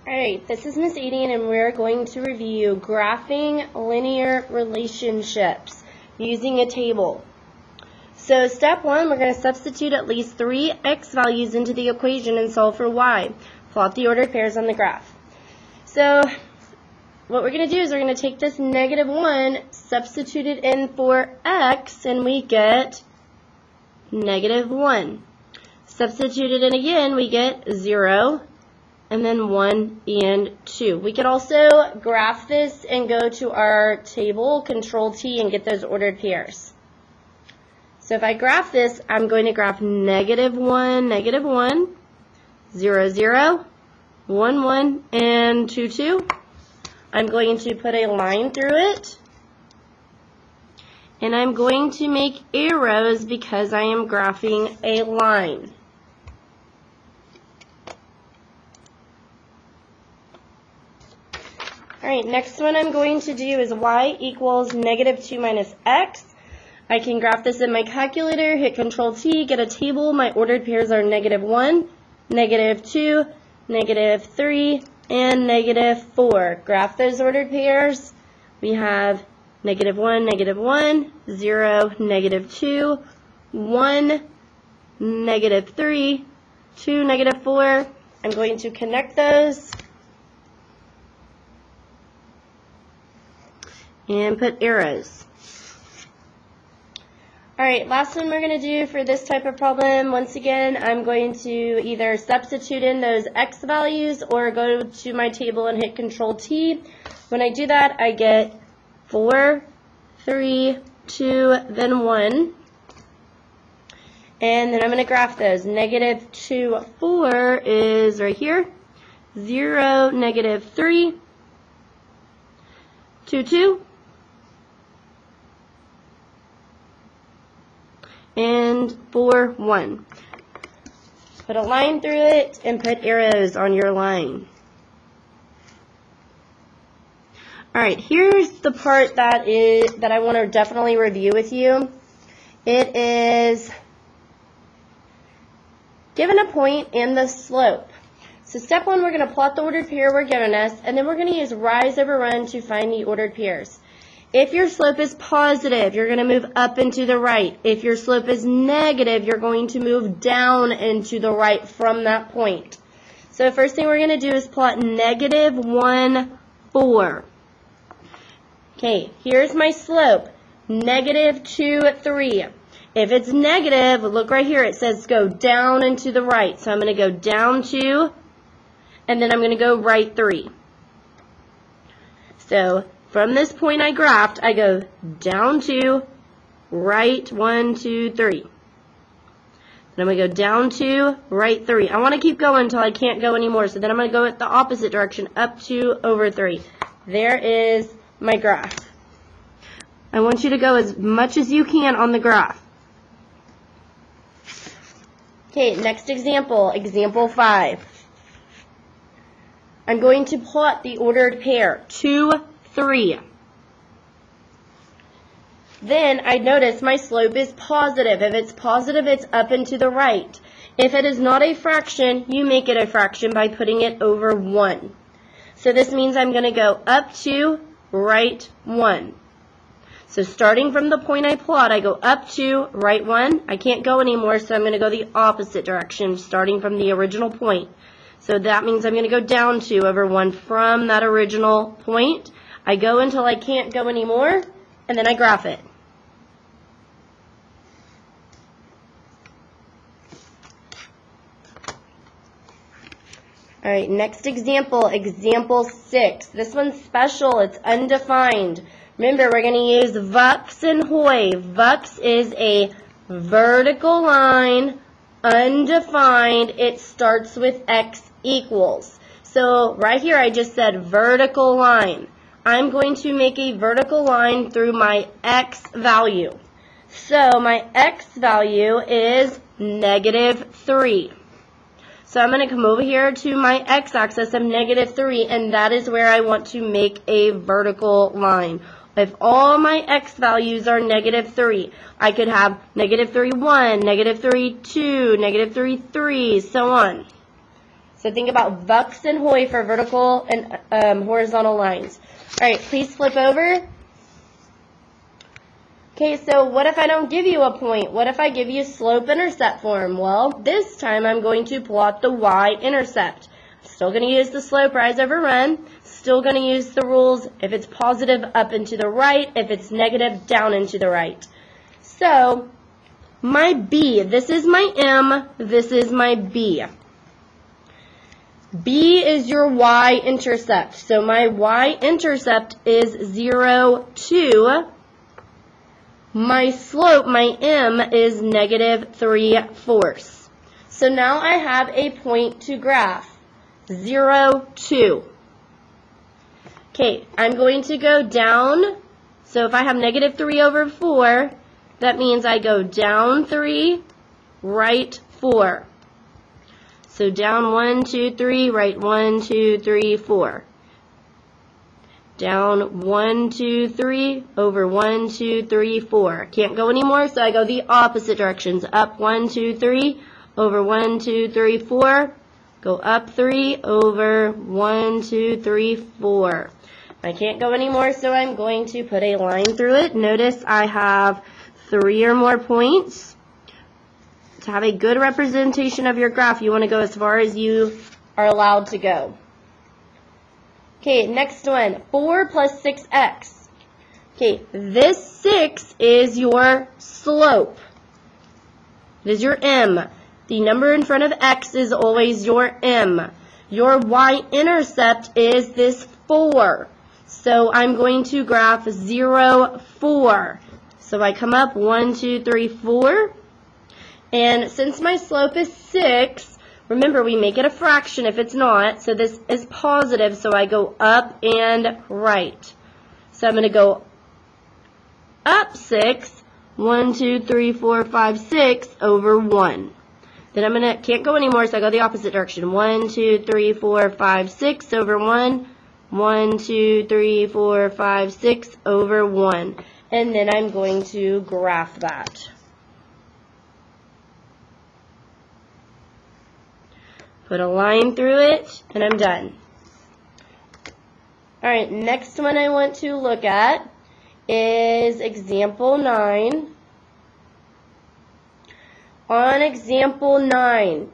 Alright, this is Miss Adrian, and we're going to review graphing linear relationships using a table. So step 1, we're going to substitute at least 3 x values into the equation and solve for y. Plot the ordered pairs on the graph. So what we're going to do is we're going to take this -1, substitute it in for x, and we get -1. Substitute it in again, we get 0. And then 1 and 2. We could also graph this and go to our table, Control-T, and get those ordered pairs. So if I graph this, I'm going to graph -1, -1, 0, 0, 1, 1, and 2, 2. I'm going to put a line through it. And I'm going to make arrows because I am graphing a line. Alright, next one I'm going to do is y equals -2 minus x. I can graph this in my calculator, hit Control-T, get a table. My ordered pairs are -1, -2, -3, and -4. Graph those ordered pairs. We have -1, -1, 0, -2, 1, -3, 2, -4. I'm going to connect those and put arrows. Alright, last one we're going to do for this type of problem. Once again, I'm going to either substitute in those x values or go to my table and hit Control-T. When I do that, I get 4, 3, 2, then 1. And then I'm going to graph those. -2, 4 is right here. 0, -3, 2, 2. And 4, 1. Put a line through it and put arrows on your line. Alright, here's the part that I want to definitely review with you. It is given a point and the slope. So step 1, we're going to plot the ordered pair we're given us, and then we're going to use rise over run to find the ordered pairs. If your slope is positive, you're going to move up and to the right. If your slope is negative, you're going to move down and to the right from that point. So first thing we're going to do is plot -1, 4. Okay, here's my slope, -2, 3. If it's negative, look right here, it says go down and to the right. So I'm going to go down 2, and then I'm going to go right 3. So from this point I graphed, I go down 2, right 1, 2, 3. Then I'm going to go down 2, right 3. I want to keep going until I can't go anymore. So then I'm going to go at the opposite direction, up 2, over 3. There is my graph. I want you to go as much as you can on the graph. Okay, next example, example 5. I'm going to plot the ordered pair, 2, 3. Then I notice my slope is positive. If it's positive, it's up and to the right. If it is not a fraction, you make it a fraction by putting it over 1. So this means I'm going to go up 2, right 1. So starting from the point I plot, I go up 2, right 1. I can't go anymore, so I'm going to go the opposite direction, starting from the original point. So that means I'm going to go down 2 over 1 from that original point. I go until I can't go anymore, and then I graph it. Alright, next example, example 6. This one's special, it's undefined. Remember, we're going to use Vux and Hoy. Vux is a vertical line, undefined. It starts with x equals. So right here I just said vertical line. I'm going to make a vertical line through my x value. So my x value is -3. So I'm going to come over here to my x-axis of -3, and that is where I want to make a vertical line. If all my x values are -3, I could have -3, 1, -3, 2, -3, 3, so on. So think about Vux and Hoy for vertical and horizontal lines. All right, please flip over. Okay, so what if I don't give you a point? What if I give you slope-intercept form? Well, this time I'm going to plot the y-intercept. Still going to use the slope rise over run. Still going to use the rules. If it's positive, up and to the right. If it's negative, down and to the right. So, my B, this is my M, this is my B. B is your y-intercept. So my y-intercept is 0, 2. My slope, my M, is -3/4. So now I have a point to graph. 0, 2. Okay, I'm going to go down. So if I have -3/4, that means I go down 3, right 4. So down 1, 2, 3, right 1, 2, 3, 4. Down 1, 2, 3, over 1, 2, 3, 4. Can't go anymore, so I go the opposite directions. Up 1, 2, 3, over 1, 2, 3, 4. Go up 3, over 1, 2, 3, 4. I can't go anymore, so I'm going to put a line through it. Notice I have 3 or more points. To have a good representation of your graph, you want to go as far as you are allowed to go. Okay, next one, 4 plus 6x. Okay, this 6 is your slope. It is your M. The number in front of x is always your M. Your y-intercept is this 4. So I'm going to graph 0, 4. So I come up 1, 2, 3, 4. And since my slope is 6, remember, we make it a fraction if it's not, so this is positive, so I go up and right. So I'm going to go up 6, 1, 2, 3, 4, 5, 6, over 1. Then can't go anymore, so I go the opposite direction. 1, 2, 3, 4, 5, 6, over 1. 1, 2, 3, 4, 5, 6, over 1. And then I'm going to graph that. Put a line through it, and I'm done. All right, next one I want to look at is example 9. On example 9,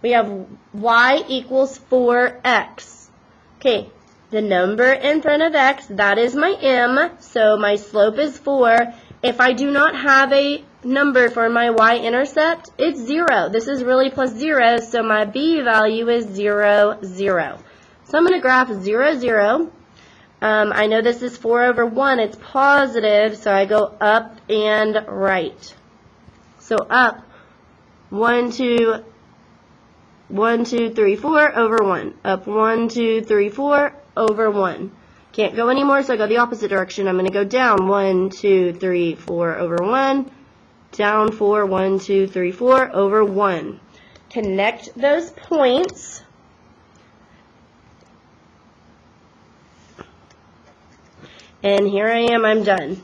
we have y equals 4x. Okay, the number in front of x, that is my M, so my slope is 4. If I do not have a number for my y-intercept, it's 0. This is really plus 0, so my b value is 0, 0. So I'm going to graph 0, 0. I know this is 4 over 1. It's positive, so I go up and right. So up 1, 2, 3, 4 over 1. Up 1, 2, 3, 4 over 1. Can't go anymore, so I go the opposite direction. I'm going to go down 1, 2, 3, 4 over 1. Down 4, 1, 2, 3, 4 over 1. Connect those points. And here I am, I'm done.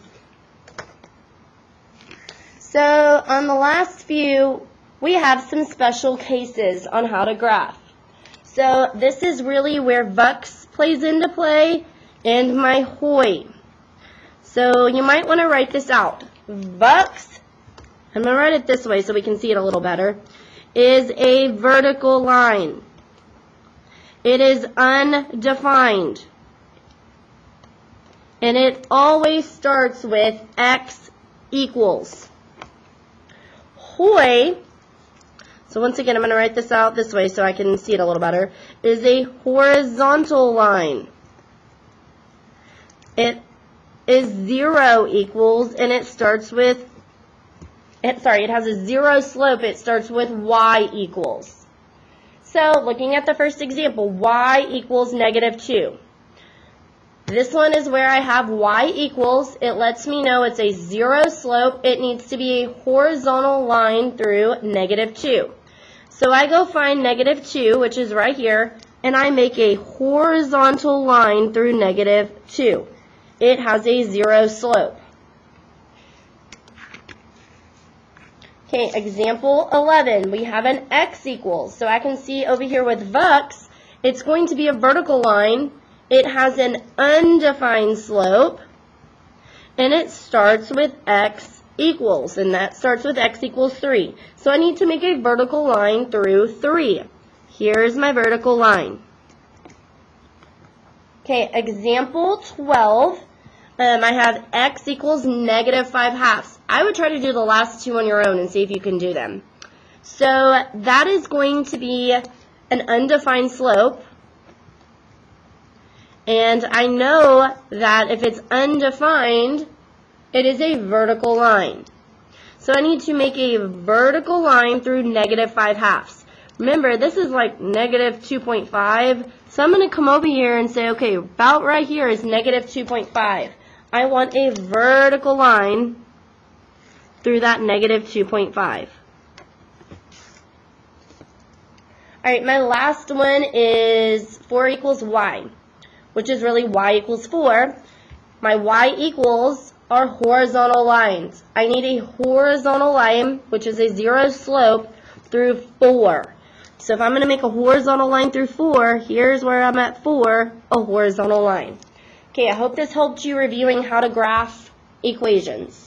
So on the last few, we have some special cases on how to graph. So this is really where Vux plays into play and my Hoy. So you might want to write this out. Vux, I'm going to write it this way so we can see it a little better, is a vertical line. It is undefined. And it always starts with x equals. Hoy, so once again I'm going to write this out this way so I can see it a little better, is a horizontal line. It is 0 equals, and it starts with, it has a 0 slope. It starts with y equals. So looking at the first example, y equals -2. This one is where I have y equals. It lets me know it's a 0 slope. It needs to be a horizontal line through -2. So I go find -2, which is right here, and I make a horizontal line through -2. It has a 0 slope. Okay, example 11, we have an x equals. So I can see over here with VUX, it's going to be a vertical line. It has an undefined slope, and it starts with x equals, and that starts with x equals 3. So I need to make a vertical line through 3. Here's my vertical line. Okay, example 12, I have x equals negative 5/2. I would try to do the last two on your own and see if you can do them. So that is going to be an undefined slope. And I know that if it's undefined, it is a vertical line. So I need to make a vertical line through negative 5/2. Remember, this is like negative 2.5. So I'm going to come over here and say, okay, about right here is negative 2.5. I want a vertical line through that negative 2.5. All right, my last one is 4 equals y, which is really y equals 4. My y equals are horizontal lines. I need a horizontal line, which is a 0 slope, through 4. So if I'm going to make a horizontal line through 4, here's where I'm at 4, a horizontal line. Okay, I hope this helped you reviewing how to graph equations.